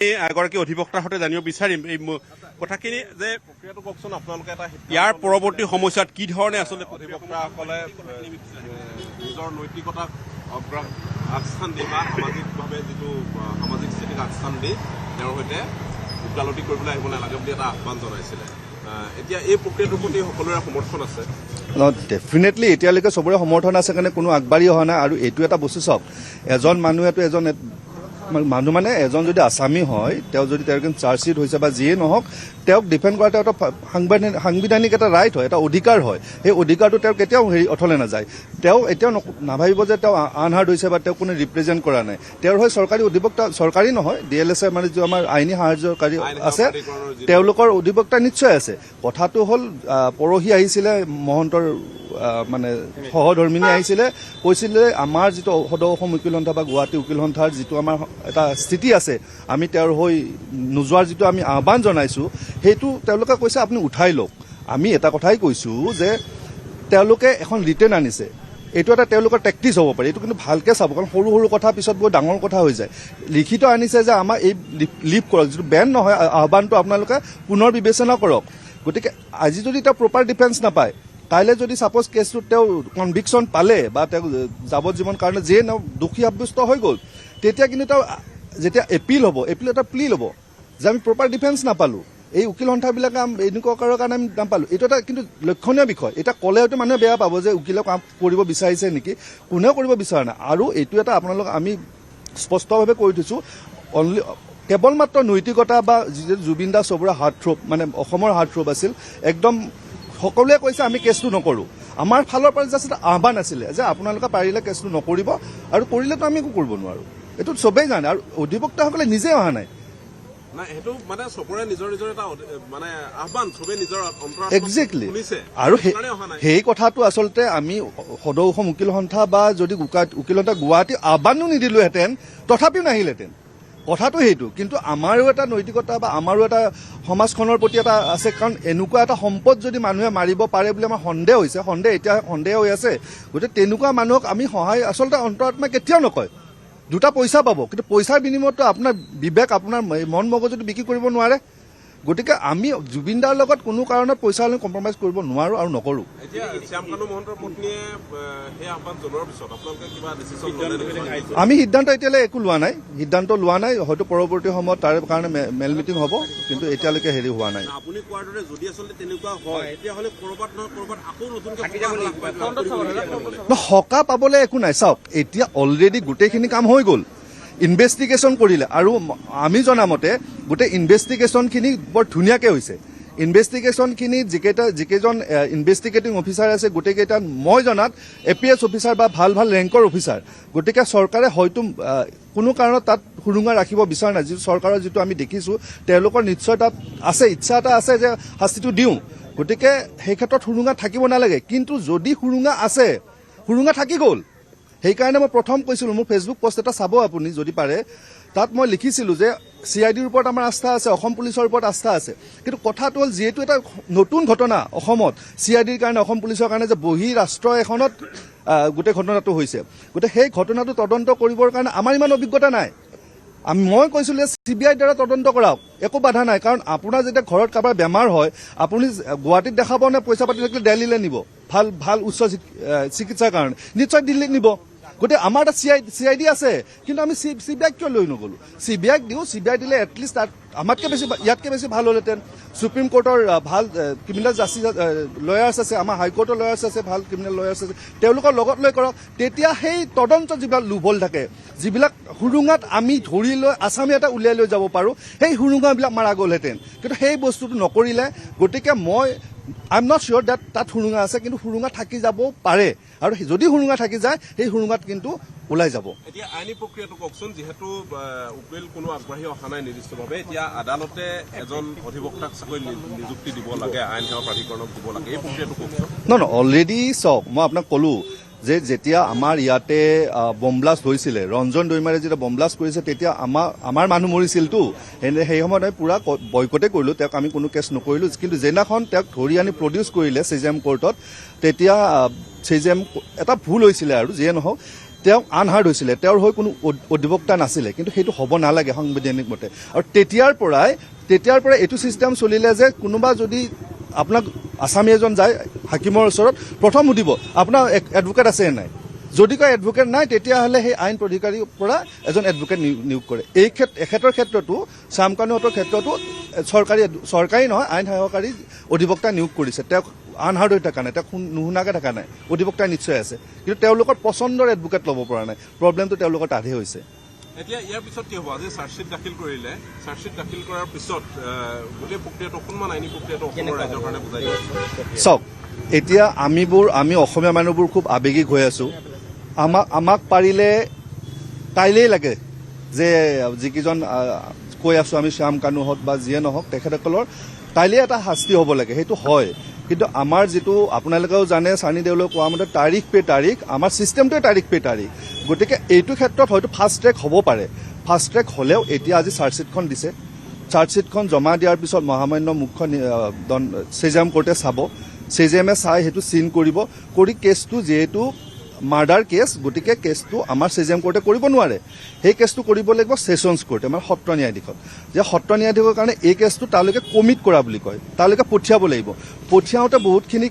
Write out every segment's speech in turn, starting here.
এগৰাকী অধিবক্তাৰ সৈতে জানিব বিচাৰিম এই কথাখিনি যে প্ৰক্ৰিয়াটো কওকচোন আপোনালোকে এটা ইয়াৰ পৰৱৰ্তী সময়ছোৱাত কি ধৰণে আচলতে অধিবক্তাসকলে নিজৰ নৈতিকতাক আগস্থান দি বা সামাজিকভাৱে যিটো সামাজিক স্থিতিক আগস্থান দি তেওঁৰ সৈতে ওকালতি কৰিবলৈ আহিব নালাগে বুলি এটা আহ্বান জনাইছিলে এতিয়া এই প্ৰক্ৰিয়াটোৰ প্ৰতি সকলোৰে সমৰ্থন আছে ডেফিনেটলি এতিয়ালৈকে চবৰে সমৰ্থন আছে কাৰণে কোনো আগবাঢ়ি অহা নাই আৰু এইটো এটা বস্তু চাওক এজন মানুহেতো এজন মানুহ মানে এজন যদি আছামী হয় তেওঁ যদি তেওঁৰ চাৰ্জশ্বিট হৈছে বা যিয়ে নহওক তেওঁক ডিফেণ্ড কৰাটো এটা সাংবিধানিক এটা ৰাইট হয় এটা অধিকাৰ হয় সেই অধিকাৰটো তেওঁ কেতিয়াও অথলে নাযায় তেওঁ এতিয়াও নাভাবিব যে তেওঁ আনহাৰ্ড হৈছে বা তেওঁ কোনো ৰিপ্ৰেজেণ্ট কৰা নাই তেওঁৰ হয় চৰকাৰী অধিবক্তা চৰকাৰী নহয় DLS মানে যিটো আমাৰ আইনী সাহায্যকাৰী আছে তেওঁলোকৰ অধিবক্তা নিশ্চয় আছে কথাটো হ'ল পৰহি আহিছিলে মহন্তৰ মানে সহধৰ্মিনী আহিছিলে কৈছিলে আমাৰ যিটো সদৌ অসম উকিল সন্থা বা গুৱাহাটী উকিল সন্থাৰ যিটো আমাৰ এটা স্থিতি আছে আমি তেওঁৰ হৈ নোযোৱাৰ যিটো আমি আহ্বান জনাইছোঁ সেইটো তেওঁলোকে কৈছে আপুনি উঠাই লওক আমি এটা কথাই কৈছোঁ যে তেওঁলোকে এখন ৰিটেন আনিছে এইটো এটা তেওঁলোকৰ টেকটিছ হ'ব পাৰে এইটো কিন্তু ভালকৈ চাব কাৰণ সৰু সৰু কথা পিছত বৰ ডাঙৰ কথা হৈ যায় লিখিত আনিছে যে আমাৰ এই লিভ কৰক যিটো বেন নহয় আহ্বানটো আপোনালোকে পুনৰ বিবেচনা কৰক গতিকে আজি যদি তেওঁ প্ৰপাৰ ডিফেন্স নাপায় কাইলৈ যদি ছাপ'জ কেছটোত তেওঁ কনভিকশ্যন পালে বা তেওঁ যাৱজ্জীৱন কাৰণে যিয়ে দোষী সাব্যস্ত হৈ গ'ল তেতিয়া কিন্তু তেওঁ যেতিয়া এপিল হ'ব এপিল এটা প্লি ল'ব যে আমি প্ৰপাৰ ডিফেন্স নাপালোঁ এই উকিল সন্থাবিলাকে এনেকুৱা কৰাৰ কাৰণে আমি নাপালোঁ এইটো এটা কিন্তু লক্ষণীয় বিষয় এটা ক'লে হয়তো মানুহে বেয়া পাব যে উকিলে কাম কৰিব বিচাৰিছে নেকি কোনেও কৰিব বিচৰা নাই আৰু এইটো এটা আপোনালোক আমি স্পষ্টভাৱে কৈ থৈছোঁ অনলি কেৱল মাত্ৰ নৈতিকতা বা যিটো জুবিন দাস চবৰে হাৰ্টথ্ৰব মানে অসমৰ হাৰ্টথ্ৰব আছিল একদম সকলোৱে কৈছে আমি কেছটো নকৰোঁ আমাৰ ফালৰ পৰা জাষ্ট এটা আহ্বান আছিলে যে আপোনালোকে পাৰিলে কেছটো নকৰিব আৰু কৰিলেতো আমি একো কৰিব নোৱাৰোঁ এইটো চবেই জানে আৰু অধিবক্তাসকলে নিজে অহা নাই একজেক্টলি আৰু সেই কথাটো আচলতে আমি সদৌ অসম উকিল সন্থা বা যদি উকিল সন্থা গুৱাহাটী আহ্বানো নিদিলোহেঁতেন তথাপিও নাহিলেহেঁতেন কথাটো সেইটো কিন্তু আমাৰো এটা নৈতিকতা বা আমাৰো এটা সমাজখনৰ প্ৰতি এটা আছে কাৰণ এনেকুৱা এটা সম্পদ যদি মানুহে মাৰিব পাৰে বুলি আমাৰ সন্দেহ হৈছে এতিয়া সন্দেহ হৈ আছে গতিকে তেনেকুৱা মানুহক আমি সহায় আচলতে অন্তৰাত্মা কেতিয়াও নকয় দুটা পইচা পাব কিন্তু পইচাৰ বিনিময়তো আপোনাৰ বিবেক আপোনাৰ মন মগজুটো বিক্ৰী কৰিব নোৱাৰে গতিকে আমি জুবিন দাৰ লগত কোনো কাৰণত পইচা লৈ কম্প্ৰমাইজ কৰিব নোৱাৰোঁ আৰু নকৰোঁ আমি সিদ্ধান্ত এতিয়ালৈ একো লোৱা নাই হয়তো পৰৱৰ্তী সময়ত তাৰ কাৰণে মেল মিটিং হ'ব কিন্তু এতিয়ালৈকে হেৰি হোৱা নাই সকাহ পাবলৈ একো নাই চাওক এতিয়া অলৰেডি গোটেইখিনি কাম হৈ গ'ল ইনভেষ্টিগেশ্যন কৰিলে আৰু আমি জনামতে গোটেই ইনভেষ্টিগেশ্যনখিনি বৰ ধুনীয়াকৈ হৈছে ইনভেষ্টিগেশ্যনখিনি যিকেইজন ইনভেষ্টিগেটিং অফিচাৰ আছে গোটেইকেইটা মই জনাত APS অফিচাৰ বা ভাল ভাল ৰেংকৰ অফিচাৰ গতিকে চৰকাৰে হয়তো কোনো কাৰণত তাত সুৰুঙা ৰাখিব বিচৰা নাই যিটো চৰকাৰৰ যিটো আমি দেখিছোঁ তেওঁলোকৰ নিশ্চয় তাত আছে ইচ্ছা এটা আছে যে শাস্তিটো দিওঁ গতিকে সেই ক্ষেত্ৰত সুৰুঙা থাকিব নালাগে কিন্তু যদি সুৰুঙা আছে সুৰুঙা থাকি গ'ল সেইকাৰণে মই প্ৰথম কৈছিলোঁ মোৰ ফেচবুক পোষ্ট এটা চাব আপুনি যদি পাৰে তাত মই লিখিছিলোঁ যে CIDৰ ওপৰত আমাৰ আস্থা আছে অসম পুলিচৰ ওপৰত আস্থা আছে কিন্তু কথাটো হ'ল যিহেতু এটা নতুন ঘটনা অসমত CIDৰ কাৰণে অসম পুলিচৰ কাৰণে যে ৰাষ্ট্ৰ এখনত গোটেই ঘটনাটো হৈছে গতিকে সেই ঘটনাটো তদন্ত কৰিবৰ কাৰণে আমাৰ ইমান অভিজ্ঞতা নাই মই কৈছিলোঁ যে CBIৰ দ্বাৰা তদন্ত কৰাওক একো বাধা নাই কাৰণ আপোনাৰ যেতিয়া ঘৰত কাৰোবাৰ বেমাৰ হয় আপুনি গুৱাহাটীত দেখাব নে পইচা পাতি থাকিলে দিল্লীলৈ নিব ভাল উচ্চ চিকিৎসাৰ কাৰণে নিশ্চয় দিল্লীত নিব গতিকে আমাৰ এটা CID আছে কিন্তু আমি CBIক কিয় লৈ নগ'লোঁ CBIক দিওঁ CBI দিলে এটলিষ্ট তাত আমাতকৈ বেছি ইয়াতকৈ বেছি ভাল হ'লহেঁতেন সুপ্ৰিম কোৰ্টৰ ভাল ক্ৰিমিনেল জাষ্টিচ লয়াৰ্ছ আছে আমাৰ হাইকোৰ্টৰ লয়াৰ্ছ আছে ভাল ক্ৰিমিনেল লয়াৰ্ছ আছে তেওঁলোকৰ লগত লৈ কৰক তেতিয়া সেই তদন্ত যিবিলাক লোভল থাকে যিবিলাক সুৰুঙাত আমি ধৰি লৈ আছামী এটা উলিয়াই লৈ যাব পাৰোঁ সেই সুৰুঙাবিলাক মাৰা গ'লহেঁতেন কিন্তু সেই বস্তুটো নকৰিলে গতিকে মই I am not sure that তাত সুৰুঙা আছে কিন্তু সুৰুঙা থাকি যাব পাৰে আৰু যদি সুৰুঙা থাকি যায় সেই সুৰুঙাত কিন্তু ওলাই যাব এতিয়া আইনী প্ৰক্ৰিয়াটো কওকচোন যিহেতু উকিল কোনো আগবাঢ়ি অহা নাই নিৰ্দিষ্টভাৱে এতিয়া আদালতে এজন অধিবক্তাক চাকৰি নিযুক্তি দিব লাগে আইন সেৱা প্ৰাধিকৰণক দিব লাগে এই প্ৰক্ৰিয়াটো কওকচোন অলৰেডি চাওক মই আপোনাক ক'লোঁ যে যেতিয়া আমাৰ ইয়াতে বম ব্লাষ্ট হৈছিলে ৰঞ্জন দৈমাৰে যেতিয়া বম ব্লাষ্ট কৰিছে তেতিয়া আমাৰ মানুহ মৰিছিলতো সেই সময়ত আমি পূৰা বয়কটে কৰিলোঁ তেওঁক আমি কোনো কেছ নকৰিলোঁ কিন্তু যেদিনাখন তেওঁক ধৰি আনি প্ৰডিউচ কৰিলে CJM কোৰ্টত তেতিয়া CJM এটা ভুল হৈছিলে আৰু যিয়ে নহওক তেওঁ আনহাৰ্ড হৈছিলে, তেওঁৰ হৈ কোনো অধিবক্তা নাছিলে, কিন্তু সেইটো হ'ব নালাগে সাংবিধানিক মতে। আৰু তেতিয়াৰ পৰাই এইটো ছিষ্টেম চলিলে যে কোনোবা যদি আপোনাক আছামী এজন যায় হাকিমৰ ওচৰত, প্ৰথম সুধিব আপোনাৰ এডভোকেট আছে নাই। যদি কয় এডভোকেট নাই, তেতিয়াহ'লে সেই আইন প্ৰাধিকাৰীৰ পৰা এজন এডভোকেট নিয়োগ কৰে। এখেতৰ ক্ষেত্ৰতো শ্যাম কানুহঁতৰ ক্ষেত্ৰতো চৰকাৰী নহয়, আইন সহায়কাৰী অধিবক্তা নিয়োগ কৰিছে। তেওঁক আনহাৰ্ড হৈ থকা নাই, তেওঁক নুশুনাকৈ থকা নাই, অধিবক্তা নিশ্চয় আছে, কিন্তু তেওঁলোকৰ পচন্দৰ এডভোকেট ল'ব পৰা নাই। প্ৰব্লেমটো তেওঁলোকৰ তাতহে হৈছে। এতিয়া ইয়াৰ পিছত কি হ'ব? আজি চাৰ্জশ্বিট দাখিল কৰিলে, চাৰ্জশ্বিট দাখিল কৰাৰ পিছত গোটেই প্ৰক্ৰিয়াটো অকণমান আইনী প্ৰক্ৰিয়াটো অসমৰ ৰাইজৰ কাৰণে বুজাই দিব। চাওক, এতিয়া আমি অসমীয়া মানুহবোৰ খুব আৱেগিক হৈ আছো। আমাক পাৰিলে কাইলেই লাগে যে যিকেইজন কৈ আছো আমি শ্যাম কানুহঁত বা যিয়ে নহওক, তেখেতসকলৰ কাইলৈ এটা শাস্তি হ'ব লাগে, সেইটো হয়। কিন্তু আমাৰ যিটো আপোনালোকেও জানে, চানি দেউলে কোৱা মতে তাৰিখ পে তাৰিখ, আমাৰ ছিষ্টেমটোৱে তাৰিখ পে তাৰিখ। গতিকে এইটো ক্ষেত্ৰত হয়তো ফাষ্ট ট্ৰেক হ'ব পাৰে। ফাষ্ট ট্ৰেক হ'লেও এতিয়া আজি চাৰ্জশ্বিটখন দিছে, চাৰ্জশ্বিটখন জমা দিয়াৰ পিছত মহামান্য মুখ্য চেজাম কোৰ্টে চাব, চেজামে চাই সেইটো চিন কৰিব, কৰি কেছটো যিহেতু মাৰ্ডাৰ কেছ, গতিকে কেছটো আমাৰ চেজাম কোৰ্টে কৰিব নোৱাৰে। সেই কেছটো কৰিব লাগিব ছেছনছ কোৰ্টে, মানে সত্ৰ ন্যায়াধীশত। যে সত্ৰ ন্যায়াধীশৰ কাৰণে এই কেছটো তালৈকে কমিট কৰা বুলি কয়, তালৈকে পঠিয়াব লাগিব। পঠিয়াওঁতে বহুতখিনি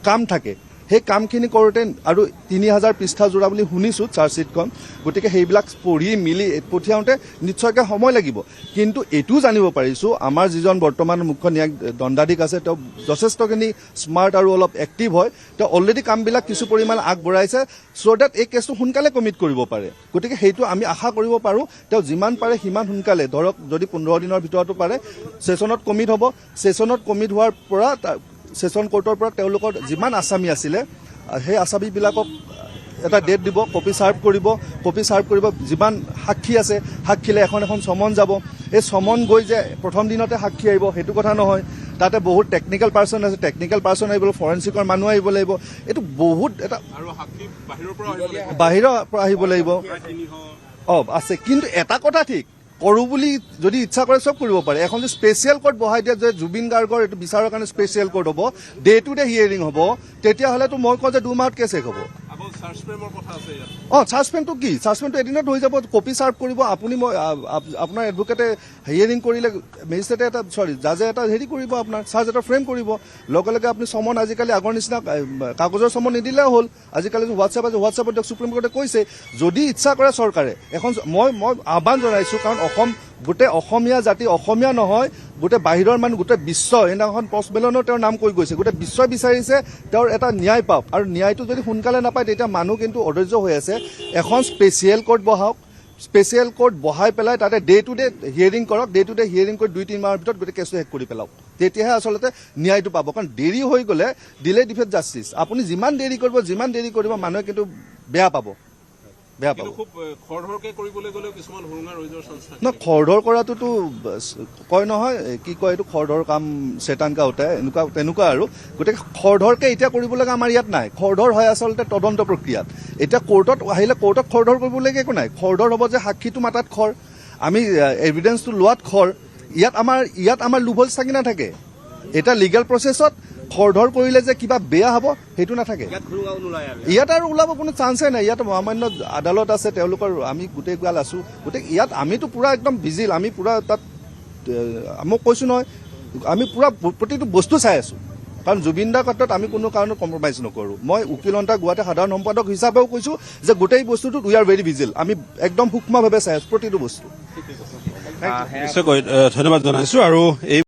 কাম থাকে, সেই কামখিনি কৰোঁতে আৰু 3000 পৃষ্ঠা জোৰা বুলি শুনিছোঁ চাৰ্জশ্বিটখন। গতিকে সেইবিলাক পঢ়ি মিলি পঠিয়াওঁতে নিশ্চয়কৈ সময় লাগিব। কিন্তু এইটোও জানিব পাৰিছোঁ, আমাৰ যিজন বৰ্তমান মুখ্য ন্যায়িক দণ্ডাধীশ আছে, তেওঁ যথেষ্টখিনি স্মাৰ্ট আৰু অলপ এক্টিভ হয়। তেওঁ অলৰেডি কামবিলাক কিছু পৰিমাণে আগবঢ়াইছে, চ' ডেট এই কেছটো সোনকালে কমিট কৰিব পাৰে। গতিকে সেইটো আমি আশা কৰিব পাৰোঁ, তেওঁ যিমান পাৰে সিমান সোনকালে, ধৰক যদি 15 দিনৰ ভিতৰতো পাৰে ছেছনত কমিট হ'ব। ছেছনত কমিট হোৱাৰ পৰা ছেছন কোৰ্টৰ পৰা তেওঁলোকৰ যিমান আছামী আছিলে সেই আছামীবিলাকক এটা ডেট দিব, কপি ছাৰ্ভ কৰিব। যিমান সাক্ষী আছে, সাক্ষীলে এখন চমন যাব। এই চমন গৈ যে প্ৰথম দিনতে সাক্ষী আহিব সেইটো কথা নহয়, তাতে বহুত টেকনিকেল পাৰ্চন আছে, টেকনিকেল পাৰ্চন আহিব, ফৰেঞ্চিকৰ মানুহ আহিব লাগিব। এইটো বহুত এটা বাহিৰৰ পৰা আহিব লাগিব। আছে, কিন্তু এটা কথা ঠিক, কৰোঁ বুলি যদি ইচ্ছা কৰে চব কৰিব পাৰে। এখন যদি স্পেচিয়েল কোৰ্ট বহাই দিয়ে যে জুবিন গাৰ্গৰ এইটো বিচাৰৰ কাৰণে স্পেচিয়েল কোৰ্ট হ'ব, ডে টু ডে হিয়াৰিং হ'ব, তেতিয়াহ'লেতো মই কওঁ যে 2 মাহত কেছ শেষ হ'ব। ছাছপেণ্ডটো কি? ছাছপেণ্ডটো এদিনত হৈ যাব, কপি ছাৰ্ভ কৰিব আপুনি। মই আপোনাৰ এডভোকেটে হিয়াৰিং কৰিলে মেজিষ্ট্ৰেটে এটা জাজে এটা হেৰি কৰিব, আপোনাৰ চাৰ্জ এটা ফ্ৰেম কৰিব, লগে লগে আপুনি চমন, আজিকালি আগৰ নিচিনা কাগজৰ চমন নিদিলেও হ'ল। আজিকালি হোৱাটছএপ আছে, হোৱাটছএপত ছুপ্ৰিম কোৰ্টে কৈছে যদি ইচ্ছা কৰে চৰকাৰে এখন, মই আহ্বান জনাইছোঁ, কাৰণ গোটেই অসমীয়া জাতি, অসমীয়া নহয় গোটেই বাহিৰৰ মানুহ, গোটেই বিশ্ব, সেইদিনাখন পষ্টমেলনৰ তেওঁৰ নাম কৈ গৈছে, গোটেই বিশ্বই বিচাৰিছে তেওঁৰ এটা ন্যায় পাওক। আৰু ন্যায়টো যদি সোনকালে নাপায় তেতিয়া মানুহ কিন্তু অধৈৰ্য হৈ আছে। এখন স্পেচিয়েল কোৰ্ট বহাওক, স্পেচিয়েল কোৰ্ট বহাই পেলাই তাতে ডে টু ডে হিয়াৰিং কৰক, ডে টু ডে হিয়াৰিং কৰি 2-3 মাহৰ ভিতৰত গোটেই কেছটো শেষ কৰি পেলাওক, তেতিয়াহে আচলতে ন্যায়টো পাব। কাৰণ দেৰি হৈ গ'লে ডিলে ডিফেক্ট জাষ্টিছ, আপুনি যিমান দেৰি কৰিব মানুহে কিন্তু বেয়া পাব। খৰধৰ কৰাটোতো কয় নহয়, কি কয় এইটো খৰধৰ কাম চেতানকা উঠে, তেনেকুৱা আৰু। গতিকে খৰধৰকে এতিয়া কৰিব লগা আমাৰ ইয়াত নাই। খৰধৰ হয় আচলতে তদন্ত প্ৰক্ৰিয়াত। এতিয়া কোৰ্টত আহিলে কোৰ্টত খৰধৰ কৰিবলগীয়া একো নাই। খৰধৰ হ'ব যে সাক্ষীটো মাতাত খৰ, আমি এভিডেন্সটো লোৱাত খৰ। ইয়াত আমাৰ লোভল চাগি নাথাকে। এটা লিগেল প্ৰচেছত খৰধৰ কৰিলে যে কিবা বেয়া হ'ব সেইটো নাথাকে। ইয়াত আৰু ওলাব কোনো চান্সে নাই। ইয়াত মহামান্য আদালত আছে, তেওঁলোকৰ আমি গোটেই গাল আছোঁ। গতিকে ইয়াত আমিতো পূৰা একদম ভিজিল, আমি পূৰা তাত, মই কৈছোঁ নহয়, আমি পূৰা প্ৰতিটো বস্তু চাই আছোঁ। কাৰণ জুবিন দাৰ ক্ষেত্ৰত আমি কোনো কাৰণত কম্প্ৰমাইজ নকৰোঁ। মই উকিলন্তা গুৱাহাটী সাধাৰণ সম্পাদক হিচাপেও কৈছোঁ যে গোটেই বস্তুটোত উই আৰ ভেৰি ভিজিল, আমি একদম সূক্ষ্মভাৱে চাই আছোঁ প্ৰতিটো বস্তু। নিশ্চয়কৈ ধন্যবাদ জনাইছোঁ। আৰু এই